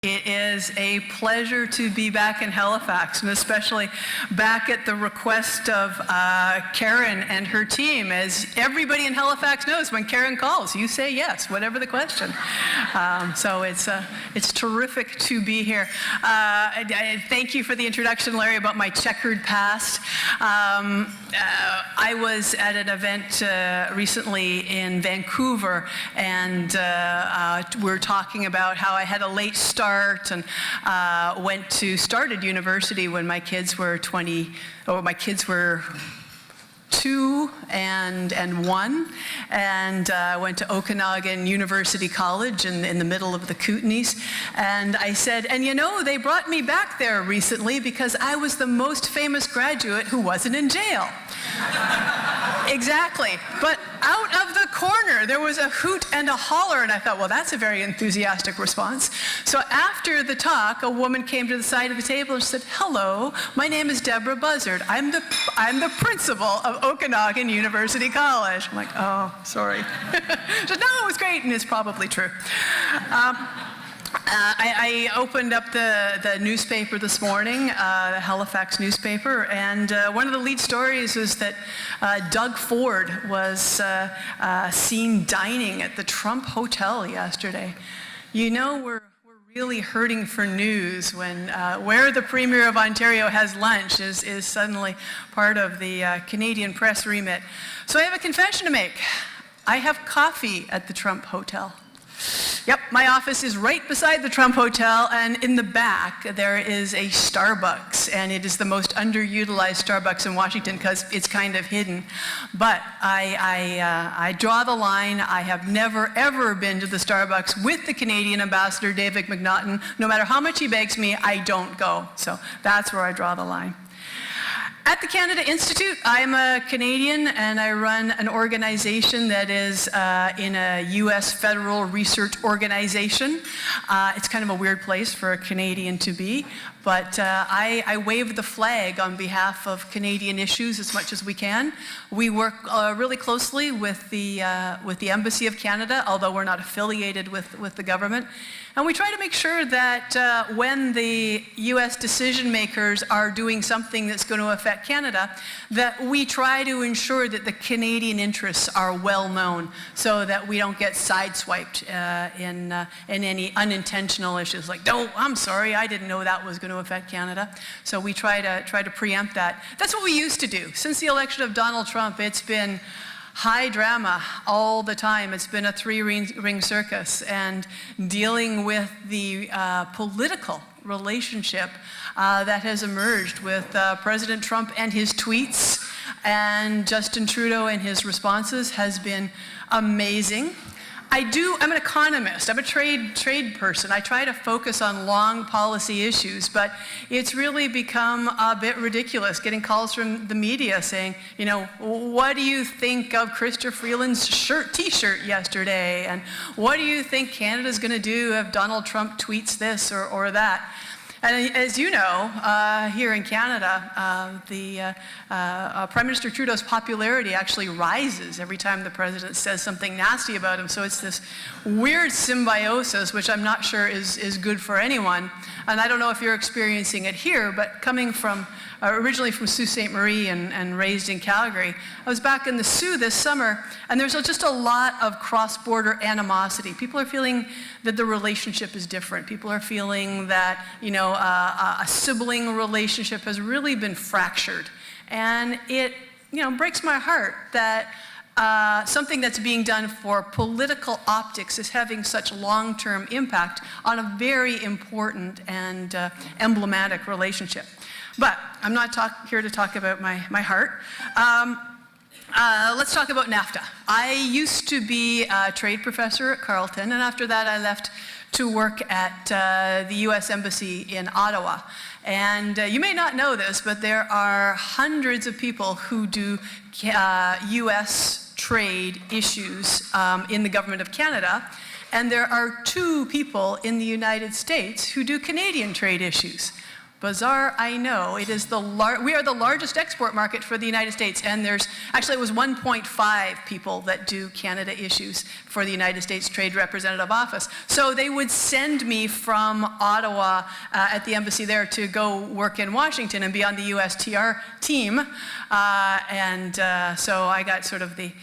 It is a pleasure to be back in Halifax, and especially back at the request of Karen and her team. As everybody in Halifax knows, when Karen calls, you say yes, whatever the question. So it's terrific to be here. I thank you for the introduction, Larry, about my checkered past. I was at an event recently in Vancouver, and we're talking about how I had a late start and started university when my kids were 2 and 1, and went to Okanagan University College in the middle of the Kootenays. And I said, and you know, they brought me back there recently because I was the most famous graduate who wasn't in jail. Exactly. But out of the corner, there was a hoot and a holler, and I thought, well, that's a very enthusiastic response. So after the talk, a woman came to the side of the table and said, hello, my name is Deborah Buzzard. I'm the principal of Okanagan University College. I'm like, oh, sorry. She said, no, it was great, and it's probably true. I opened up the newspaper this morning, the Halifax newspaper, and one of the lead stories was that Doug Ford was seen dining at the Trump Hotel yesterday. You know, we're really hurting for news when where the Premier of Ontario has lunch is suddenly part of the Canadian press remit. So I have a confession to make. I have coffee at the Trump Hotel. Yep, my office is right beside the Trump Hotel, and in the back there is a Starbucks, and it is the most underutilized Starbucks in Washington because it's kind of hidden. But I draw the line. I have never, ever been to the Starbucks with the Canadian ambassador, David McNaughton. No matter how much he begs me, I don't go. So that's where I draw the line. At the Canada Institute, I'm a Canadian, and I run an organization that is in a U.S. federal research organization. It's kind of a weird place for a Canadian to be, but I wave the flag on behalf of Canadian issues as much as we can. We work really closely with the Embassy of Canada, although we're not affiliated with the government. And we try to make sure that when the U.S. decision makers are doing something that's going to affect Canada, that we try to ensure that the Canadian interests are well known so that we don't get sideswiped in any unintentional issues like, oh, I'm sorry, I didn't know that was going to affect Canada. So we try to preempt that. That's what we used to do. Since the election of Donald Trump, it's been high drama all the time. It's been a three-ring circus, and dealing with the political relationship that has emerged with President Trump and his tweets and Justin Trudeau and his responses has been amazing. I'm an economist. I'm a trade person. I try to focus on long policy issues, but it's really become a bit ridiculous getting calls from the media saying, you know, what do you think of Chrystia Freeland's t-shirt yesterday? And what do you think Canada's going to do if Donald Trump tweets this or that? And as you know, here in Canada, Prime Minister Trudeau's popularity actually rises every time the president says something nasty about him. So it's this weird symbiosis, which I'm not sure is good for anyone. And I don't know if you're experiencing it here, but coming from originally from Sault Ste. Marie and raised in Calgary, I was back in the Soo this summer, and there's just a lot of cross-border animosity. People are feeling that the relationship is different. People are feeling that, you know, a sibling relationship has really been fractured. And it, you know, breaks my heart that something that's being done for political optics is having such long-term impact on a very important and emblematic relationship. But I'm not here to talk about my heart. Let's talk about Nafta. I used to be a trade professor at Carleton, and after that I left to work at the U.S. Embassy in Ottawa. And you may not know this, but there are hundreds of people who do U.S. trade issues in the Government of Canada, and there are 2 people in the United States who do Canadian trade issues. Bizarre, I know. It is we are the largest export market for the United States, and it was 1.5 people that do Canada issues for the United States Trade Representative Office. So they would send me from Ottawa at the embassy there to go work in Washington and be on the USTR team. So I got sort of the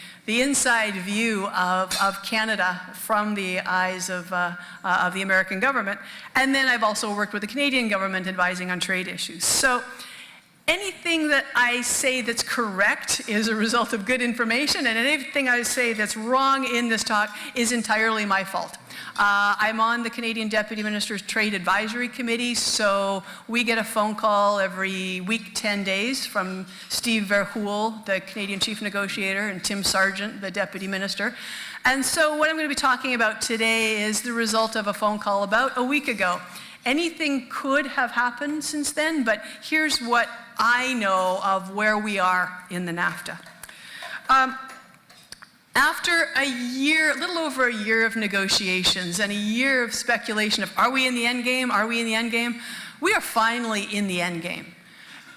inside view of Canada from the eyes of the American government. And then I've also worked with the Canadian government advising on trade issues. So anything that I say that's correct is a result of good information, and anything I say that's wrong in this talk is entirely my fault. I'm on the Canadian Deputy Minister's Trade Advisory Committee, so we get a phone call every week, 10 days, from Steve Verhoeven, the Canadian Chief Negotiator, and Tim Sargent, the Deputy Minister. And so what I'm going to be talking about today is the result of a phone call about a week ago. Anything could have happened since then, but here's what I know of where we are in the Nafta. After a little over a year of negotiations and a year of speculation of, are we in the end game? Are we in the end game? We are finally in the end game.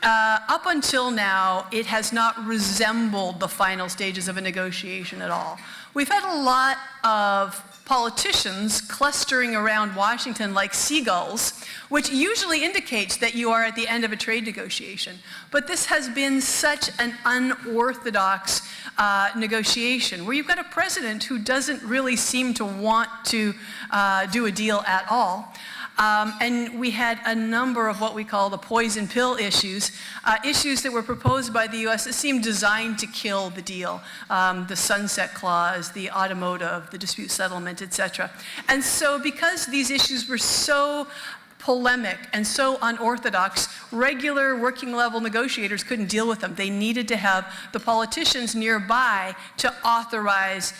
Up until now, it has not resembled the final stages of a negotiation at all. We've had a lot of politicians clustering around Washington like seagulls, which usually indicates that you are at the end of a trade negotiation. But this has been such an unorthodox negotiation, where you've got a president who doesn't really seem to want to do a deal at all. And we had a number of what we call the poison pill issues, issues that were proposed by the U.S. that seemed designed to kill the deal, the sunset clause, the automotive, the dispute settlement, etc. And so because these issues were so polemic and so unorthodox, regular working level negotiators couldn't deal with them. They needed to have the politicians nearby to authorize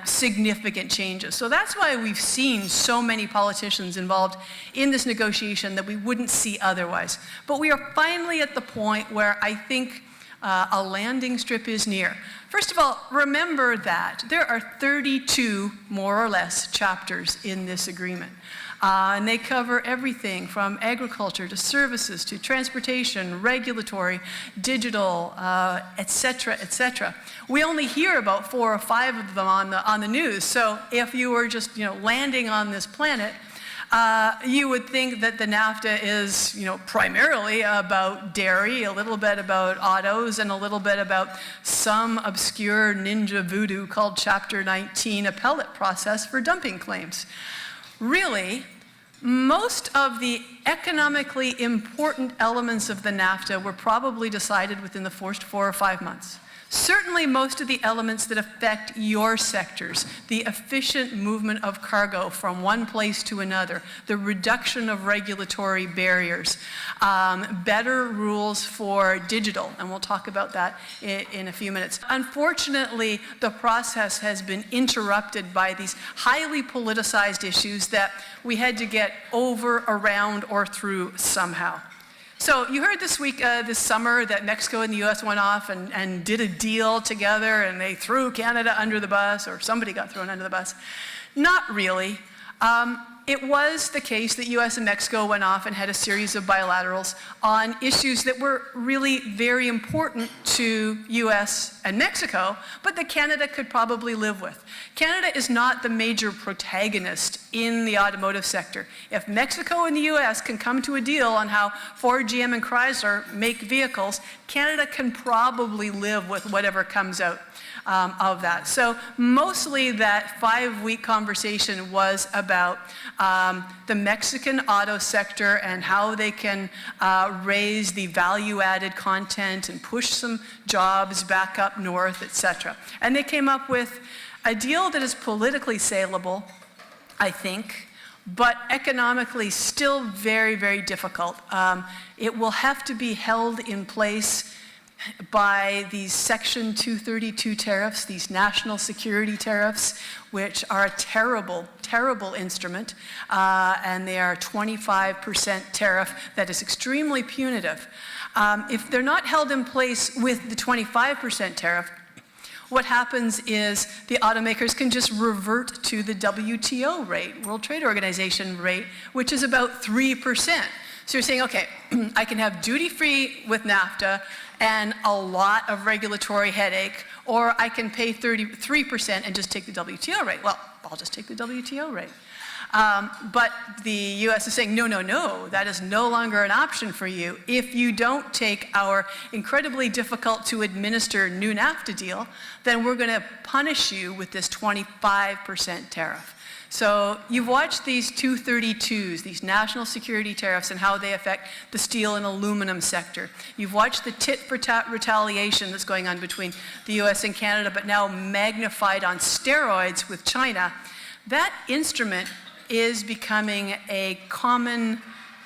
significant changes. So that's why we've seen so many politicians involved in this negotiation that we wouldn't see otherwise. But we are finally at the point where I think a landing strip is near. First of all, remember that there are 32, more or less, chapters in this agreement. And they cover everything from agriculture to services to transportation, regulatory, digital, et cetera, et cetera. We only hear about 4 or 5 of them on the news. So if you were just landing on this planet, you would think that the Nafta is primarily about dairy, a little bit about autos, and a little bit about some obscure ninja voodoo called Chapter 19 appellate process for dumping claims. Really, most of the economically important elements of the Nafta were probably decided within the first 4 or 5 months. Certainly most of the elements that affect your sectors, the efficient movement of cargo from one place to another, the reduction of regulatory barriers, better rules for digital, and we'll talk about that in a few minutes. Unfortunately, the process has been interrupted by these highly politicized issues that we had to get over, around, or through somehow. So you heard this summer that Mexico and the U.S. went off and did a deal together, and they threw Canada under the bus, or somebody got thrown under the bus. Not really. It was the case that U.S. and Mexico went off and had a series of bilaterals on issues that were really very important to U.S. and Mexico, but that Canada could probably live with. Canada is not the major protagonist in the automotive sector. If Mexico and the U.S. can come to a deal on how Ford, GM, and Chrysler make vehicles, Canada can probably live with whatever comes out of that. So mostly that 5-week conversation was about the Mexican auto sector and how they can raise the value-added content and push some jobs back up north, etc. And they came up with a deal that is politically saleable, I think, but economically still very, very difficult. It will have to be held in place by these Section 232 tariffs, these national security tariffs, which are a terrible, terrible instrument, and they are a 25% tariff that is extremely punitive. If they're not held in place with the 25% tariff, what happens is the automakers can just revert to the WTO rate, World Trade Organization rate, which is about 3%. So you're saying, okay, I can have duty-free with Nafta and a lot of regulatory headache, or I can pay 33% and just take the WTO rate. Well, I'll just take the WTO rate. But the U.S. is saying, no, no, no, that is no longer an option for you. If you don't take our incredibly difficult to administer new Nafta deal, then we're going to punish you with this 25% tariff. So you've watched these 232s, these national security tariffs, and how they affect the steel and aluminum sector. You've watched the tit-for-tat retaliation that's going on between the U.S. and Canada, but now magnified on steroids with China. That instrument is becoming a common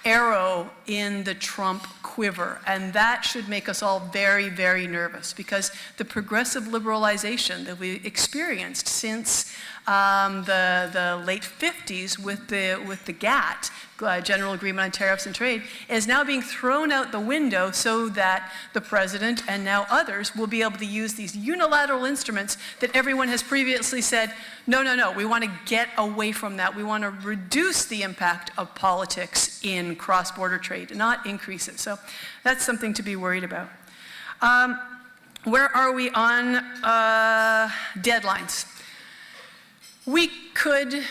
arrow in the Trump quiver, and that should make us all very, very nervous, because the progressive liberalization that we experienced since the late 50s with the GATT, General Agreement on Tariffs and Trade, is now being thrown out the window so that the president and now others will be able to use these unilateral instruments that everyone has previously said, no, no, no, we want to get away from that. We want to reduce the impact of politics in cross-border trade, not increase it. So that's something to be worried about. Where are we on deadlines? We could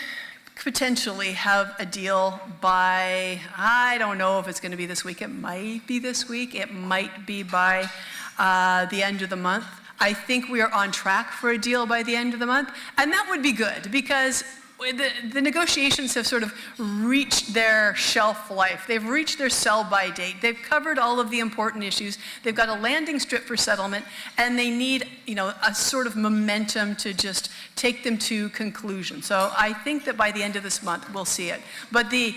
potentially have a deal by, I don't know if it's going to be this week. It might be this week. It might be by the end of the month. I think we are on track for a deal by the end of the month. And that would be good, because the negotiations have sort of reached their shelf life. They've reached their sell-by date. They've covered all of the important issues. They've got a landing strip for settlement, and they need, a sort of momentum to just take them to conclusion. So I think that by the end of this month, we'll see it. But the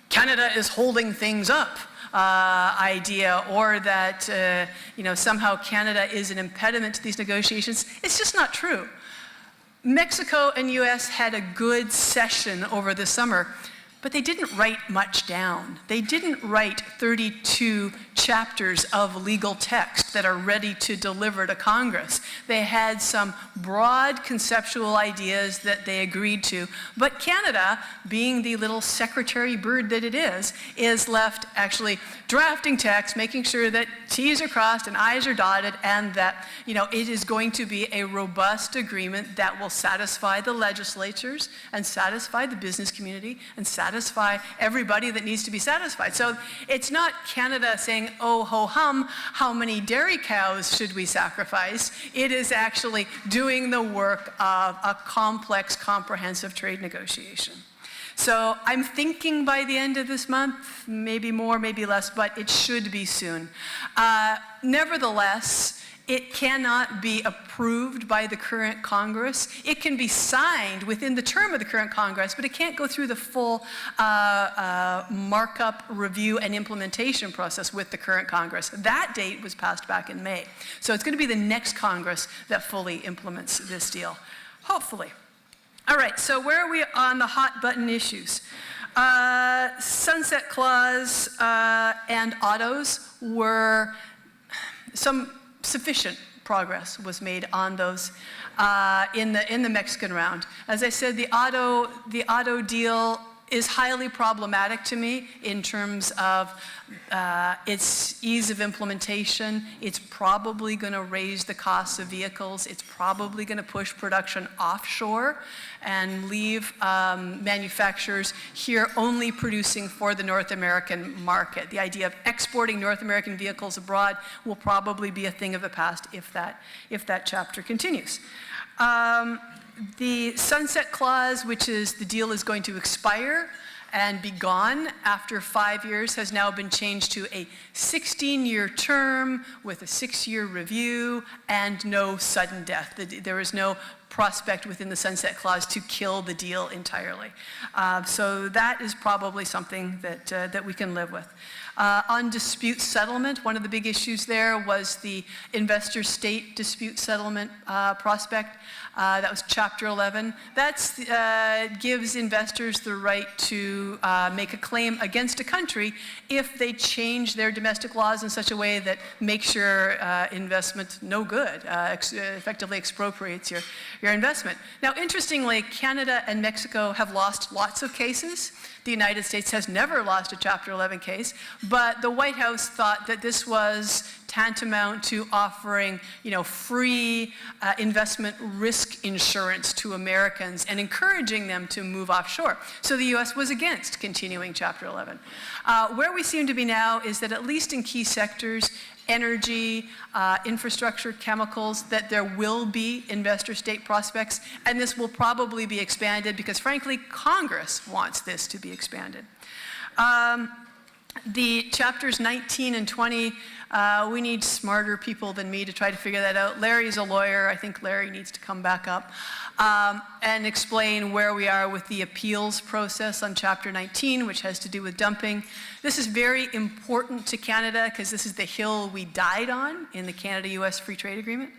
Canada is holding things up idea, or that, somehow Canada is an impediment to these negotiations, it's just not true. Mexico and U.S. had a good session over the summer, but they didn't write much down. They didn't write 32 chapters of legal text that are ready to deliver to Congress. They had some broad conceptual ideas that they agreed to, but Canada, being the little secretary bird that it is left actually drafting text, making sure that T's are crossed and I's are dotted, and that, it is going to be a robust agreement that will satisfy the legislatures and satisfy the business community and satisfy everybody that needs to be satisfied. So it's not Canada saying, oh ho hum, how many dairy cows should we sacrifice? It is actually doing the work of a complex, comprehensive trade negotiation. So I'm thinking by the end of this month, maybe more, maybe less, but it should be soon. Nevertheless, it cannot be approved by the current Congress. It can be signed within the term of the current Congress, but it can't go through the full markup, review, and implementation process with the current Congress. That date was passed back in May. So it's going to be the next Congress that fully implements this deal, hopefully. All right, so where are we on the hot button issues? Sunset clause and autos were some sufficient progress was made on those in the Mexican round. As I said, the auto deal is highly problematic to me in terms of its ease of implementation. It's probably going to raise the cost of vehicles. It's probably going to push production offshore and leave manufacturers here only producing for the North American market. The idea of exporting North American vehicles abroad will probably be a thing of the past if that chapter continues. The sunset clause, which is the deal is going to expire and be gone after 5 years, has now been changed to a 16-year term with a 6-year review and no sudden death. There is no prospect within the sunset clause to kill the deal entirely. So that is probably something that we can live with. On dispute settlement, one of the big issues there was the investor-state dispute settlement prospect. That was Chapter 11. That gives investors the right to make a claim against a country if they change their domestic laws in such a way that makes your investment no good, effectively expropriates your investment. Now, interestingly, Canada and Mexico have lost lots of cases. The United States has never lost a Chapter 11 case, but the White House thought that this was tantamount to offering, free investment risk insurance to Americans and encouraging them to move offshore. So the U.S. was against continuing Chapter 11. Where we seem to be now is that at least in key sectors, energy, infrastructure, chemicals, that there will be investor-state prospects, and this will probably be expanded because, frankly, Congress wants this to be expanded. The chapters 19 and 20, we need smarter people than me to try to figure that out. Larry's a lawyer. I think Larry needs to come back up and explain where we are with the appeals process on Chapter 19, which has to do with dumping. This is very important to Canada because this is the hill we died on in the Canada-US Free Trade Agreement.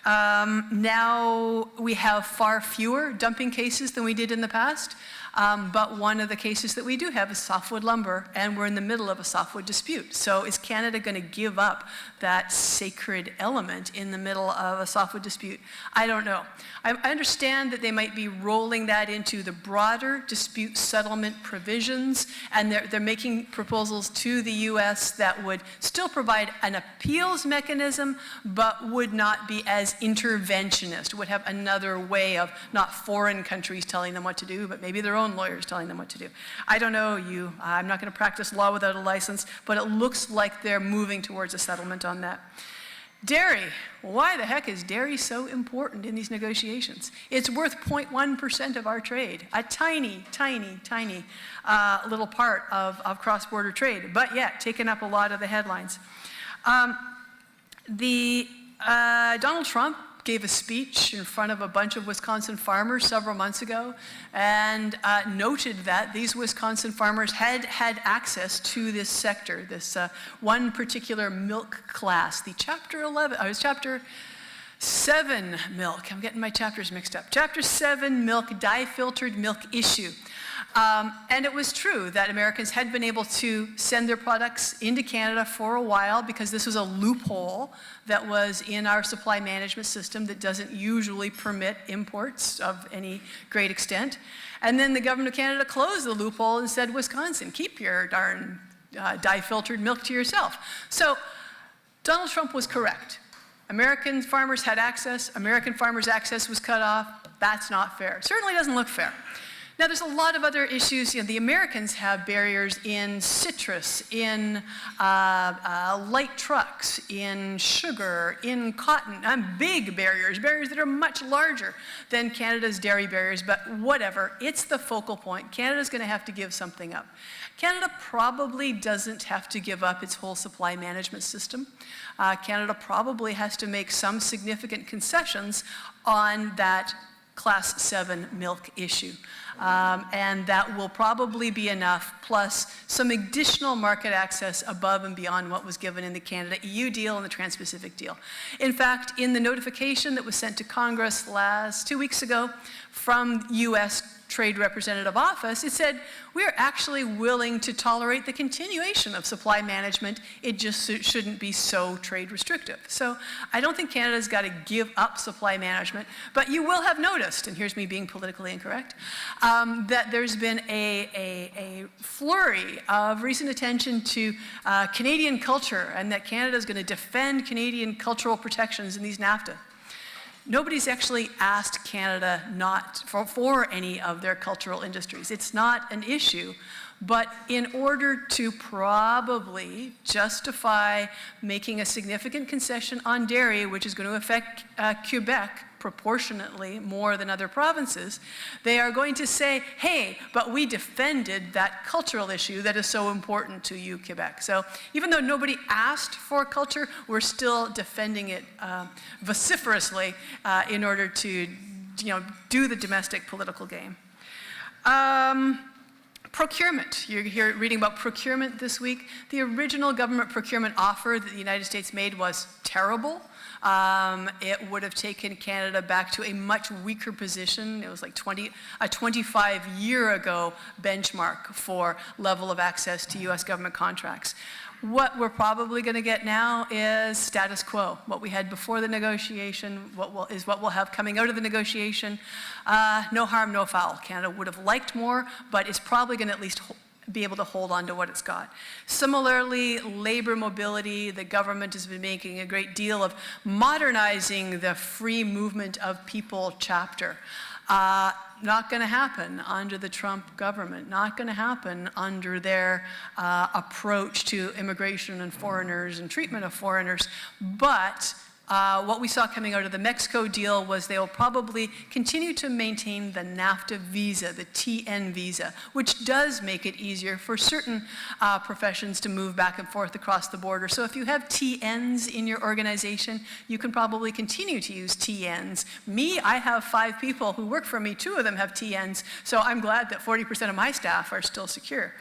Now we have far fewer dumping cases than we did in the past, but one of the cases that we do have is softwood lumber, and we're in the middle of a softwood dispute. So is Canada going to give up that sacred element in the middle of a softwood dispute? I don't know. I understand that they might be rolling that into the broader dispute settlement provisions, and they're making proposals to the U.S. that would still provide an appeals mechanism, but would not be as interventionist, would have another way of not foreign countries telling them what to do, but maybe their own lawyers telling them what to do. I don't know you. I'm not going to practice law without a license, but it looks like they're moving towards a settlement on that. Dairy. Why the heck is dairy so important in these negotiations? It's worth 0.1% of our trade, a tiny, tiny, tiny little part of cross-border trade, but yet taking up a lot of the headlines. Donald Trump gave a speech in front of a bunch of Wisconsin farmers several months ago and noted that these Wisconsin farmers had access to this sector, this one particular milk class, the Chapter 7 milk. I'm getting my chapters mixed up. Chapter 7 milk, dye-filtered milk issue. And it was true that Americans had been able to send their products into Canada for a while because this was a loophole that was in our supply management system that doesn't usually permit imports of any great extent. And then the government of Canada closed the loophole and said, Wisconsin, keep your darn dye-filtered milk to yourself. So Donald Trump was correct. American farmers had access. American farmers' access was cut off. That's not fair. It certainly doesn't look fair. Now, there's a lot of other issues. The Americans have barriers in citrus, in light trucks, in sugar, in cotton, big barriers that are much larger than Canada's dairy barriers, but whatever, it's the focal point. Canada's going to have to give something up. Canada probably doesn't have to give up its whole supply management system. Canada probably has to make some significant concessions on that Class 7 milk issue. And that will probably be enough, plus some additional market access above and beyond what was given in the Canada-EU deal and the Trans-Pacific deal. In fact, in the notification that was sent to Congress 2 weeks ago from U.S. Trade Representative Office, it said, we are actually willing to tolerate the continuation of supply management. It just shouldn't be so trade restrictive. So I don't think Canada's got to give up supply management, but you will have noticed, and here's me being politically incorrect, that there's been a flurry of recent attention to Canadian culture and that Canada's going to defend Canadian cultural protections in these Nafta. Nobody's actually asked Canada not for any of their cultural industries. It's not an issue, but in order to probably justify making a significant concession on dairy, which is going to affect Quebec proportionately more than other provinces, they are going to say, hey, but we defended that cultural issue that is so important to you, Quebec. So even though nobody asked for culture, we're still defending it vociferously in order to do the domestic political game. Procurement. You're here reading about procurement this week. The original government procurement offer that the United States made was terrible. It would have taken Canada back to a much weaker position. It was like a 25-year ago benchmark for level of access to U.S. government contracts. What we're probably going to get now is status quo. What we had before the negotiation, what we'll have coming out of the negotiation. No harm, no foul. Canada would have liked more, but it's probably going to at least be able to hold on to what it's got. Similarly, labor mobility, the government has been making a great deal of modernizing the free movement of people chapter. Not going to happen under the Trump government, not going to happen under their approach to immigration and foreigners and treatment of foreigners, but what we saw coming out of the Mexico deal was they will probably continue to maintain the Nafta visa, the TN visa, which does make it easier for certain professions to move back and forth across the border. So if you have TNs in your organization, you can probably continue to use TNs. Me, I have 5 people who work for me. 2 of them have TNs, so I'm glad that 40% of my staff are still secure.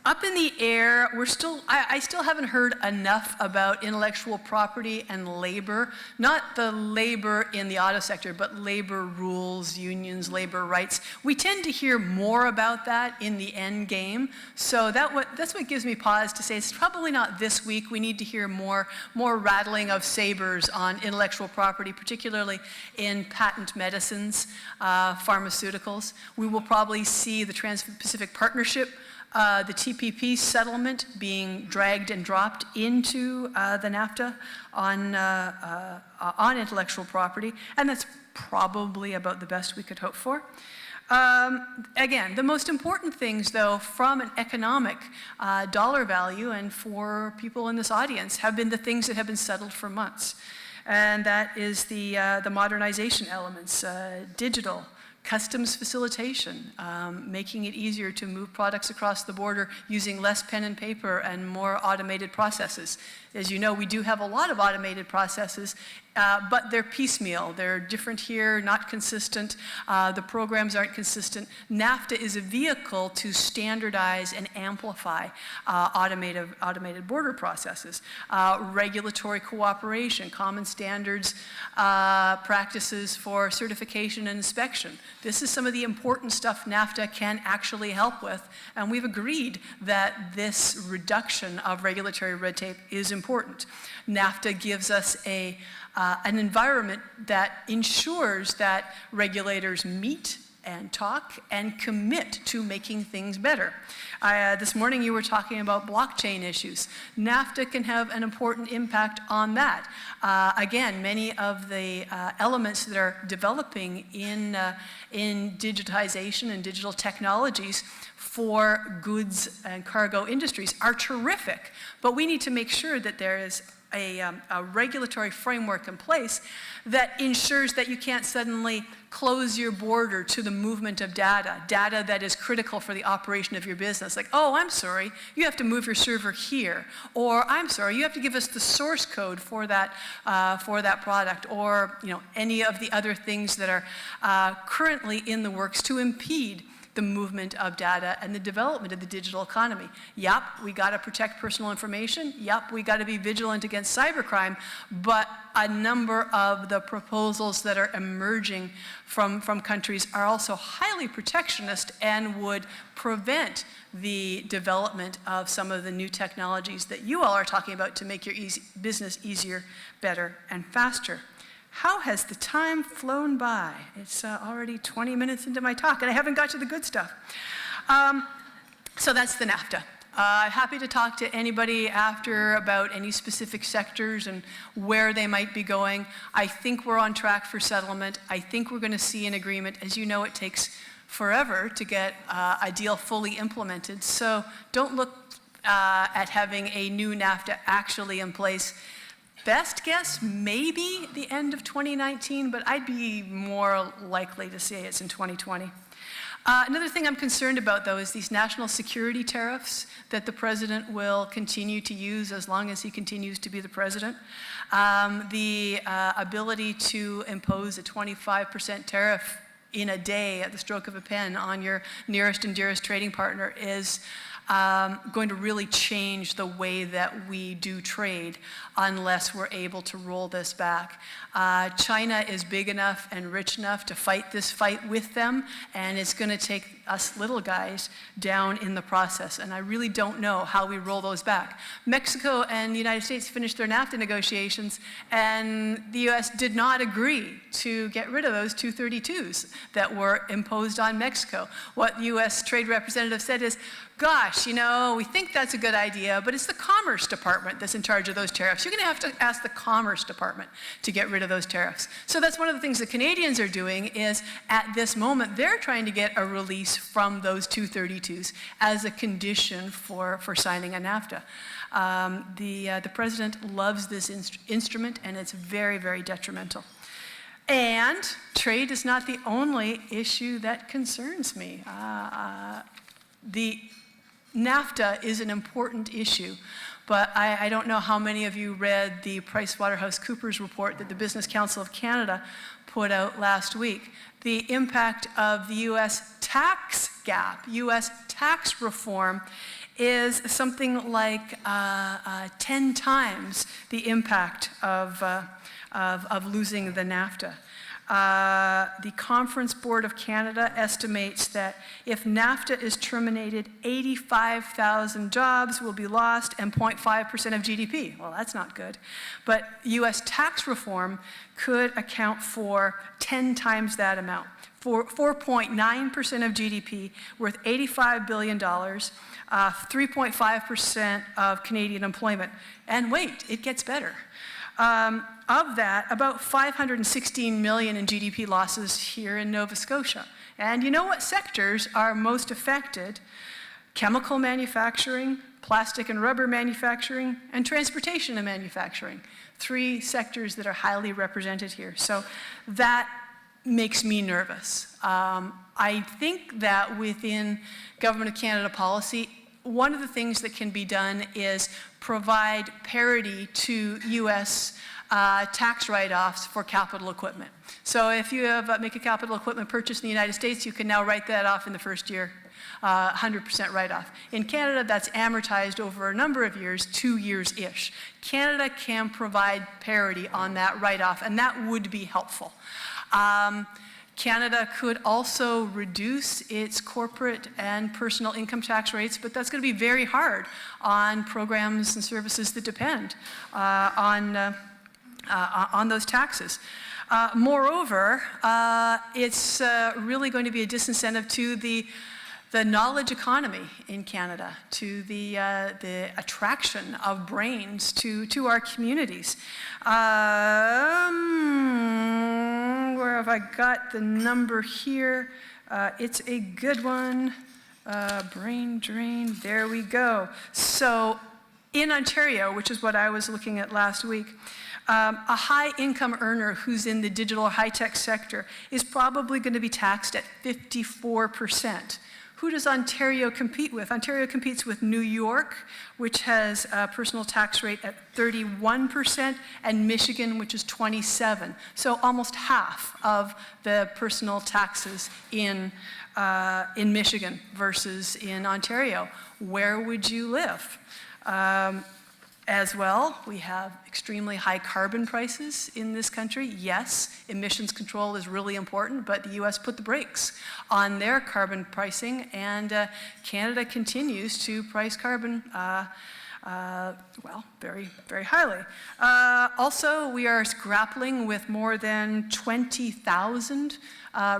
Up in the air, I still haven't heard enough about intellectual property and labor, not the labor in the auto sector, but labor rules, unions, labor rights. We tend to hear more about that in the end game, so that's what gives me pause to say it's probably not this week. We need to hear more rattling of sabers on intellectual property, particularly in patent medicines, pharmaceuticals. We will probably see the Trans-Pacific Partnership, the TPP settlement being dragged and dropped into the Nafta on intellectual property, and that's probably about the best we could hope for. Again, the most important things, though, from an economic dollar value and for people in this audience have been the things that have been settled for months, and that is the modernization elements, digital, customs facilitation, making it easier to move products across the border using less pen and paper and more automated processes. As you know, we do have a lot of automated processes, but they're piecemeal. They're different here, not consistent. The programs aren't consistent. Nafta is a vehicle to standardize and amplify automated border processes. Regulatory cooperation, common standards, practices for certification and inspection. This is some of the important stuff NAFTA can actually help with, and we've agreed that this reduction of regulatory red tape is important. NAFTA gives us an environment that ensures that regulators meet and talk and commit to making things better. This morning you were talking about blockchain issues. NAFTA can have an important impact on that. Again, many of the elements that are developing in digitization and digital technologies for goods and cargo industries are terrific, but we need to make sure that there is a regulatory framework in place that ensures that you can't suddenly close your border to the movement of data that is critical for the operation of your business. Like, oh, I'm sorry, you have to move your server here, or I'm sorry, you have to give us the source code for that product, or any of the other things that are currently in the works to impede the movement of data and the development of the digital economy. Yep, we got to protect personal information. Yep, we got to be vigilant against cybercrime, but a number of the proposals that are emerging from countries are also highly protectionist and would prevent the development of some of the new technologies that you all are talking about to make your business easier, better, and faster. How has the time flown by? It's already 20 minutes into my talk, and I haven't got to the good stuff. So that's the NAFTA. Happy to talk to anybody after about any specific sectors and where they might be going. I think we're on track for settlement. I think we're going to see an agreement. As you know, it takes forever to get a deal fully implemented. So don't look at having a new NAFTA actually in place. Best guess, maybe the end of 2019, but I'd be more likely to say it's in 2020. Another thing I'm concerned about, though, is these national security tariffs that the president will continue to use as long as he continues to be the president. The ability to impose a 25% tariff in a day at the stroke of a pen on your nearest and dearest trading partner is going to really change the way that we do trade unless we're able to roll this back. China is big enough and rich enough to fight this fight with them, and it's going to take us little guys down in the process. And I really don't know how we roll those back. Mexico and the United States finished their Nafta negotiations, and the U.S. did not agree to get rid of those 232s that were imposed on Mexico. What the U.S. Trade Representative said is, gosh, we think that's a good idea, but it's the Commerce Department that's in charge of those tariffs. You're going to have to ask the Commerce Department to get rid of those tariffs. So that's one of the things the Canadians are doing is, at this moment, they're trying to get a release from those 232s as a condition for signing a NAFTA. The president loves this instrument, and it's very, very detrimental. And trade is not the only issue that concerns me. The NAFTA is an important issue, but I don't know how many of you read the PricewaterhouseCoopers report that the Business Council of Canada put out last week. The impact of the U.S. tax gap, U.S. tax reform, is something like 10 times the impact of losing the NAFTA. The Conference Board of Canada estimates that if NAFTA is terminated, 85,000 jobs will be lost and 0.5% of GDP. Well, that's not good. But U.S. tax reform could account for 10 times that amount. For 4.9% of GDP, worth $85 billion, 3.5% of Canadian employment. And wait, it gets better. Of that, about $516 million in GDP losses here in Nova Scotia. And you know what sectors are most affected? Chemical manufacturing, plastic and rubber manufacturing, and transportation and manufacturing. 3 sectors that are highly represented here. So that makes me nervous. I think that within Government of Canada policy, one of the things that can be done is provide parity to U.S. Tax write-offs for capital equipment. So if you make a capital equipment purchase in the United States, you can now write that off in the first year, 100% write-off. In Canada, that's amortized over a number of years, 2 years-ish. Canada can provide parity on that write-off, and that would be helpful. Canada could also reduce its corporate and personal income tax rates, but that's going to be very hard on programs and services that depend on those taxes. Moreover, it's really going to be a disincentive to the knowledge economy in Canada, to the attraction of brains to our communities. Where have I got the number here? It's a good one. Brain drain, there we go. So in Ontario, which is what I was looking at last week, a high income earner who's in the digital or high-tech sector is probably going to be taxed at 54%. Who does Ontario compete with? Ontario competes with New York, which has a personal tax rate at 31%, and Michigan, which is 27%. So almost half of the personal taxes in Michigan versus in Ontario. Where would you live? As well, we have extremely high carbon prices in this country. Yes, emissions control is really important, but the U.S. put the brakes on their carbon pricing, and Canada continues to price carbon well, very, very highly. Also, we are grappling with more than 20,000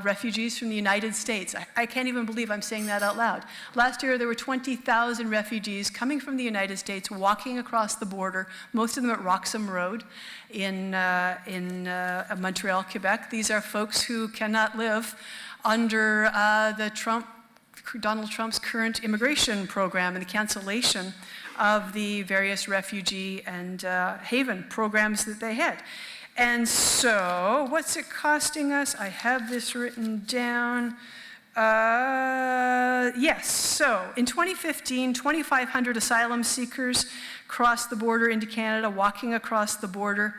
refugees from the United States. I can't even believe I'm saying that out loud. Last year, there were 20,000 refugees coming from the United States, walking across the border, most of them at Roxham Road in Montreal, Quebec. These are folks who cannot live under Donald Trump's current immigration program and the cancellation of the various refugee and haven programs that they had. And so, what's it costing us? I have this written down. Yes, so in 2015, 2,500 asylum seekers crossed the border into Canada, walking across the border.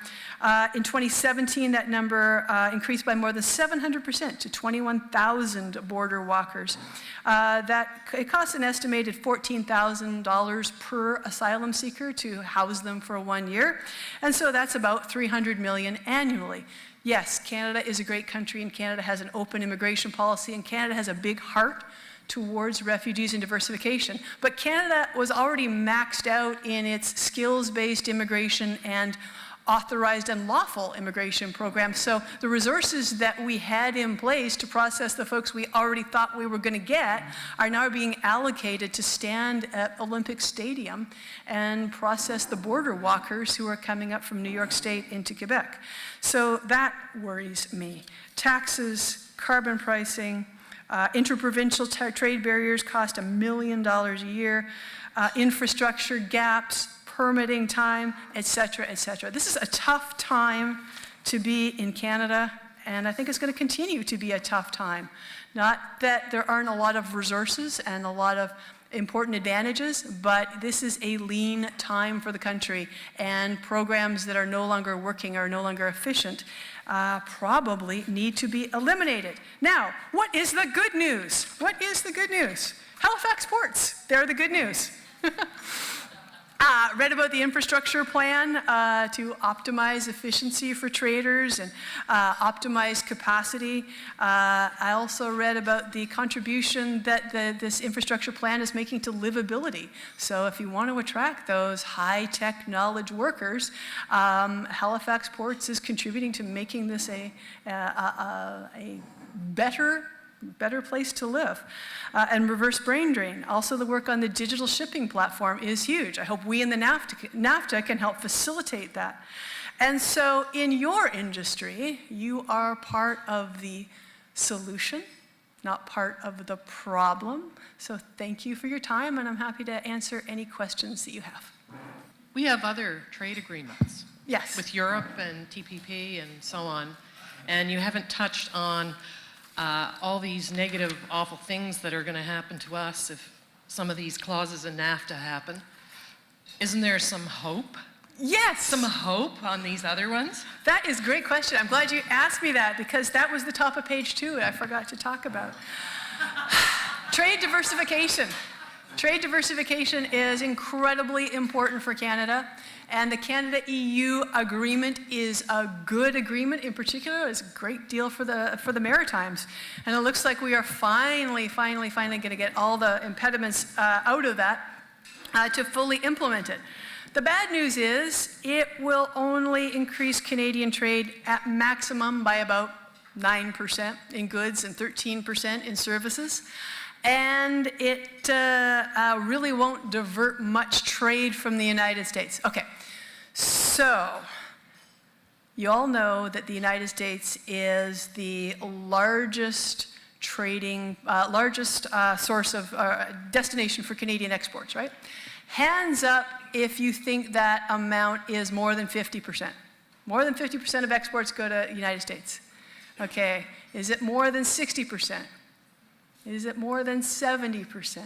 In 2017, that number increased by more than 700% to 21,000 border walkers. It costs an estimated $14,000 per asylum seeker to house them for 1 year, and so that's about $300 million annually. Yes, Canada is a great country, and Canada has an open immigration policy, and Canada has a big heart towards refugees and diversification. But Canada was already maxed out in its skills-based immigration and authorized and lawful immigration program. So the resources that we had in place to process the folks we already thought we were going to get are now being allocated to stand at Olympic Stadium and process the border walkers who are coming up from New York State into Quebec. So that worries me. Taxes, carbon pricing, interprovincial trade barriers cost $1 million a year, infrastructure gaps, permitting time, et cetera, et cetera. This is a tough time to be in Canada, and I think it's going to continue to be a tough time. Not that there aren't a lot of resources and a lot of important advantages, but this is a lean time for the country, and programs that are no longer working or no longer efficient probably need to be eliminated. Now, what is the good news? What is the good news? Halifax ports, they're the good news. Read about the infrastructure plan to optimize efficiency for traders and optimize capacity. I also read about the contribution that this infrastructure plan is making to livability. So if you want to attract those high-tech knowledge workers, Halifax Ports is contributing to making this a better place to live. And reverse brain drain. Also, the work on the digital shipping platform is huge. I hope we in the Nafta can help facilitate that. And so in your industry, you are part of the solution, not part of the problem. So thank you for your time, and I'm happy to answer any questions that you have. We have other trade agreements. Yes. With Europe and TPP and so on, and you haven't touched on all these negative, awful things that are going to happen to us if some of these clauses in NAFTA happen. Isn't there some hope? Yes. Some hope on these other ones? That is a great question. I'm glad you asked me that, because that was the top of page 2 I forgot to talk about. Trade diversification. Trade diversification is incredibly important for Canada, and the Canada-EU agreement is a good agreement. In particular, it's a great deal for the Maritimes. And it looks like we are finally going to get all the impediments out of that to fully implement it. The bad news is it will only increase Canadian trade at maximum by about 9% in goods and 13% in services. And it really won't divert much trade from the United States. Okay, so you all know that the United States is the largest source of destination for Canadian exports, right? Hands up if you think that amount is more than 50%. More than 50% of exports go to the United States. Okay, is it more than 60%? Is it more than 70%?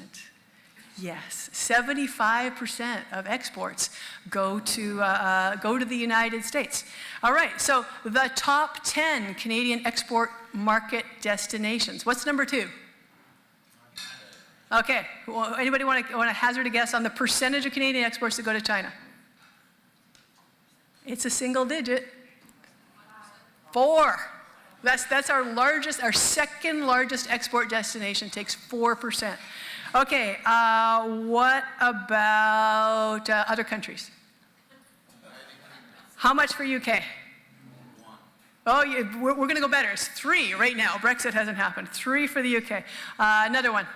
Yes, 75% of exports go to the United States. All right, so the top 10 Canadian export market destinations. What's number 2? Okay, well, anybody want to hazard a guess on the percentage of Canadian exports that go to China? It's a single digit. 4. That's our second largest export destination, takes 4%. Okay, what about other countries? How much for UK? 1. Oh, we're going to go better. It's 3 right now. Brexit hasn't happened. 3 for the UK. Another one.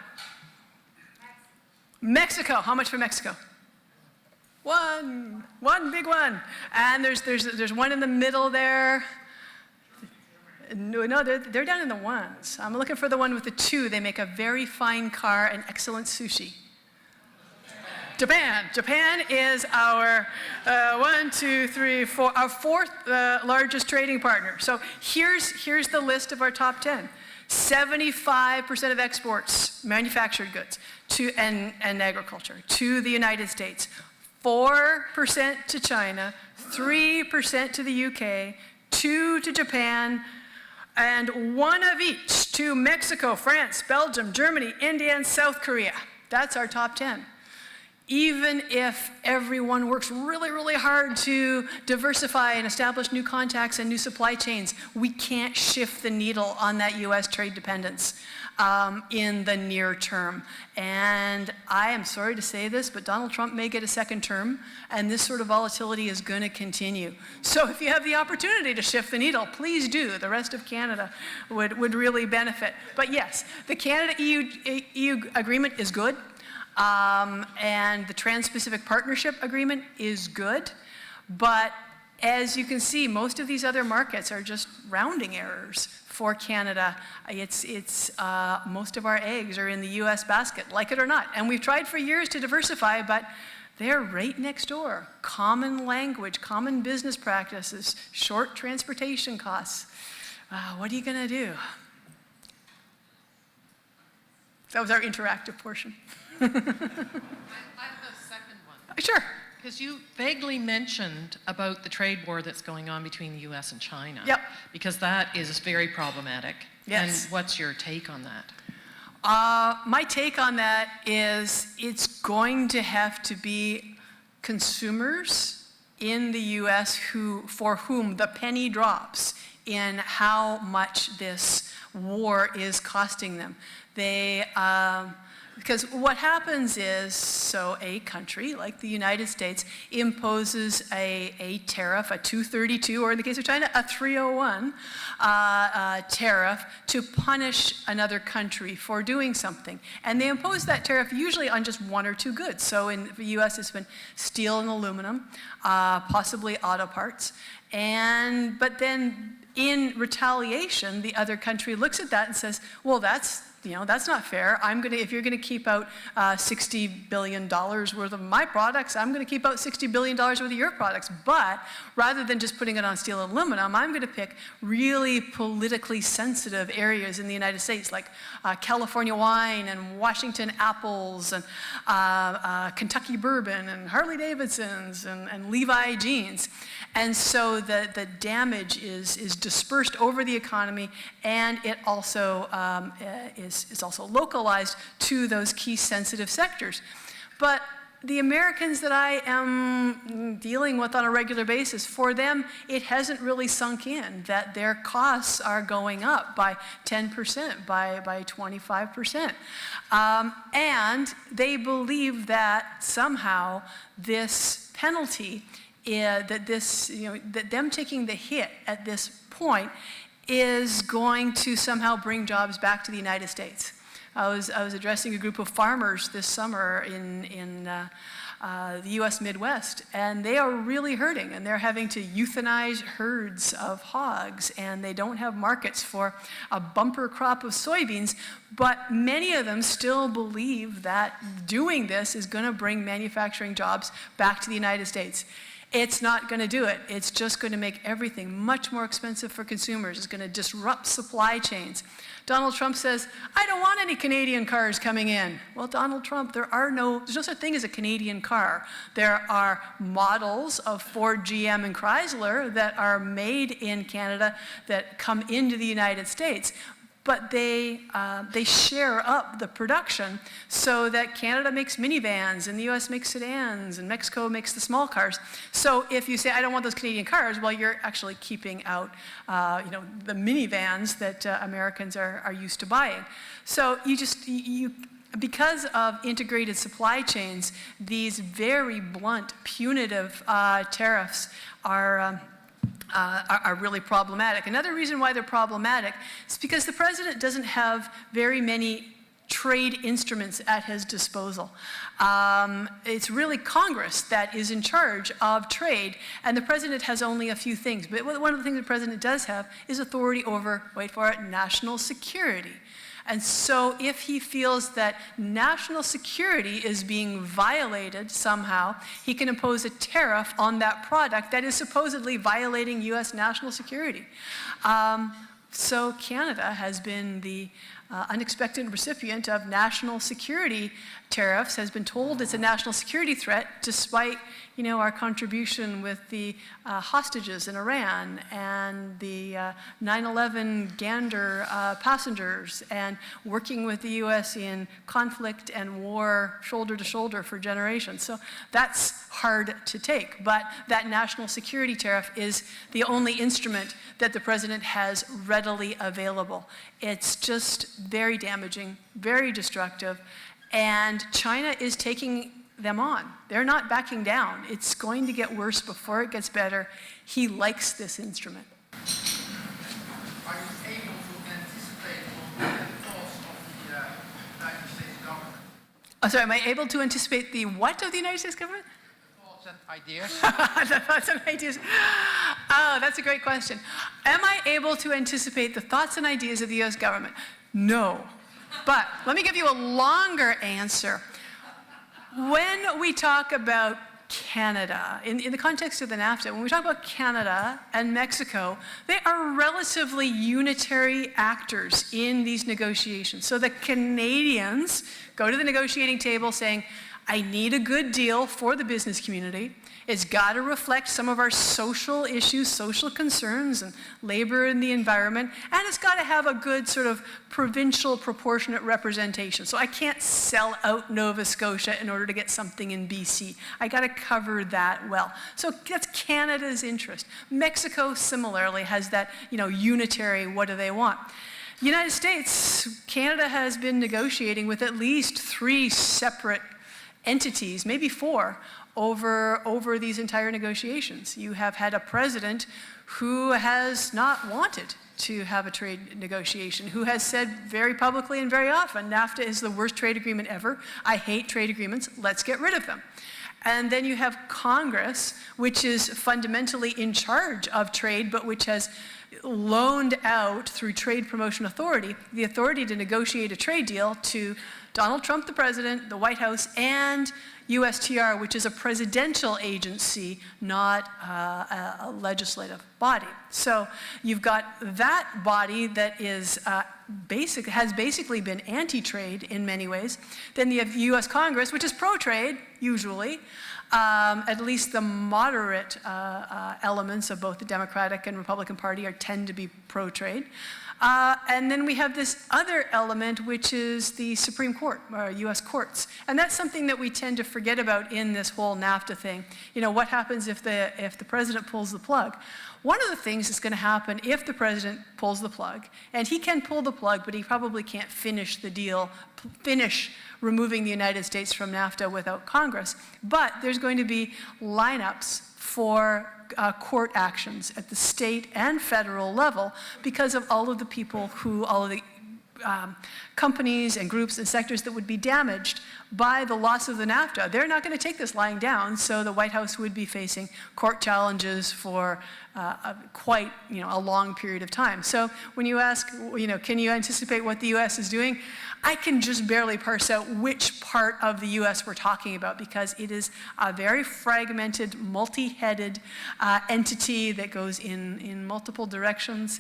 Mexico. How much for Mexico? 1 big one. And there's one in the middle there. No, they're down in the 1s. I'm looking for the one with the 2. They make a very fine car and excellent sushi. Japan. Japan is our 1, 2, 3, 4, our 4th largest trading partner. So here's the list of our top 10. 75% of exports, manufactured goods, and agriculture, to the United States. 4% to China, 3% to the UK, 2 to Japan, and 1 of each to Mexico, France, Belgium, Germany, India, and South Korea. That's our top 10. even if everyone works really, really hard to diversify and establish new contacts and new supply chains, we can't shift the needle on that U.S. trade dependence in the near term. And I am sorry to say this, but Donald Trump may get a second term, and this sort of volatility is going to continue. So if you have the opportunity to shift the needle, please do. The rest of Canada would really benefit. But yes, the Canada-EU agreement is good. And the Trans-Pacific Partnership Agreement is good, but as you can see, most of these other markets are just rounding errors for Canada. Most of our eggs are in the U.S. basket, like it or not. And we've tried for years to diversify, but they're right next door. Common language, common business practices, short transportation costs. What are you going to do? That was our interactive portion. I have a second one. Sure. Because you vaguely mentioned about the trade war that's going on between the U.S. and China. Yep. Because that is very problematic. Yes. And what's your take on that? My take on that is it's going to have to be consumers in the U.S. for whom the penny drops in how much this war is costing them. Because what happens is, so a country like the United States imposes a tariff, a 232, or in the case of China, a 301 tariff to punish another country for doing something. And they impose that tariff usually on just one or two goods. So in the US, it's been steel and aluminum, possibly auto parts. But then in retaliation, the other country looks at that and says, well, that's not fair. If you're gonna keep out $60 billion worth of my products, I'm gonna keep out $60 billion worth of your products. But rather than just putting it on steel and aluminum, I'm gonna pick really politically sensitive areas in the United States, like California wine and Washington apples and Kentucky bourbon and Harley Davidsons and Levi jeans. And so the damage is dispersed over the economy, and it also is also localized to those key sensitive sectors. But the Americans that I am dealing with on a regular basis, for them, it hasn't really sunk in that their costs are going up by 10%, by 25%. And they believe that somehow this penalty, that them taking the hit at this point is going to somehow bring jobs back to the United States. I was addressing a group of farmers this summer in the U.S. Midwest, and they are really hurting, and they're having to euthanize herds of hogs, and they don't have markets for a bumper crop of soybeans, but many of them still believe that doing this is going to bring manufacturing jobs back to the United States. It's not going to do it. It's just going to make everything much more expensive for consumers. It's going to disrupt supply chains. Donald Trump says, I don't want any Canadian cars coming in. Well, Donald Trump, there's no such thing as a Canadian car. There are models of Ford, GM, and Chrysler that are made in Canada that come into the United States. But they share up the production so that Canada makes minivans and the US makes sedans and Mexico makes the small cars. So if you say, I don't want those Canadian cars, well, you're actually keeping out the minivans that Americans are used to buying. So because of integrated supply chains, these very blunt, punitive tariffs are really problematic. Another reason why they're problematic is because the president doesn't have very many trade instruments at his disposal. It's really Congress that is in charge of trade, and the president has only a few things. But one of the things the president does have is authority over, wait for it, national security. And so if he feels that national security is being violated somehow, he can impose a tariff on that product that is supposedly violating US national security. So Canada has been the unexpected recipient of national security tariffs has been told it's a national security threat despite, our contribution with the hostages in Iran and the 9/11 Gander passengers and working with the U.S. in conflict and war shoulder to shoulder for generations. So that's hard to take, but that national security tariff is the only instrument that the president has readily available. It's just very damaging, very destructive, and China is taking them on. They're not backing down. It's going to get worse before it gets better. He likes this instrument. Are you able to anticipate the thoughts of the United States government? Oh, sorry, am I able to anticipate the what of the United States government? Thoughts and ideas? The thoughts and ideas. Oh, that's a great question. Am I able to anticipate the thoughts and ideas of the U.S. government? No. But let me give you a longer answer. When we talk about Canada, in the context of the Nafta, when we talk about Canada and Mexico, they are relatively unitary actors in these negotiations. So the Canadians go to the negotiating table saying, I need a good deal for the business community. It's got to reflect some of our social issues, social concerns, and labor and the environment, and it's got to have a good sort of provincial proportionate representation. So I can't sell out Nova Scotia in order to get something in BC. I got to cover that well. So that's Canada's interest. Mexico similarly has that, unitary, what do they want? United States, Canada has been negotiating with at least 3 separate entities, maybe 4, over these entire negotiations. You have had a president who has not wanted to have a trade negotiation, who has said very publicly and very often, NAFTA is the worst trade agreement ever. I hate trade agreements. Let's get rid of them. And then you have Congress, which is fundamentally in charge of trade, but which has loaned out through Trade Promotion Authority the authority to negotiate a trade deal to Donald Trump, the president, the White House, and USTR, which is a presidential agency, not a legislative body. So you've got that body that is has basically been anti-trade in many ways. Then you have U.S. Congress, which is pro-trade, usually. At least the moderate elements of both the Democratic and Republican Party tend to be pro-trade. And then we have this other element, which is the Supreme Court, or U.S. courts. And that's something that we tend to forget about in this whole NAFTA thing. What happens if the president pulls the plug? One of the things that's going to happen if the president pulls the plug, and he can pull the plug, but he probably can't finish the deal, finish removing the United States from NAFTA without Congress, but there's going to be lineups for court actions at the state and federal level because of all of the people all of the companies and groups and sectors that would be damaged by the loss of the NAFTA. They're not going to take this lying down, so the White House would be facing court challenges for quite a long period of time. So when you ask, can you anticipate what the U.S. is doing? I can just barely parse out which part of the U.S. we're talking about because it is a very fragmented, multi-headed entity that goes in multiple directions.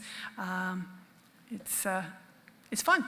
It's fun.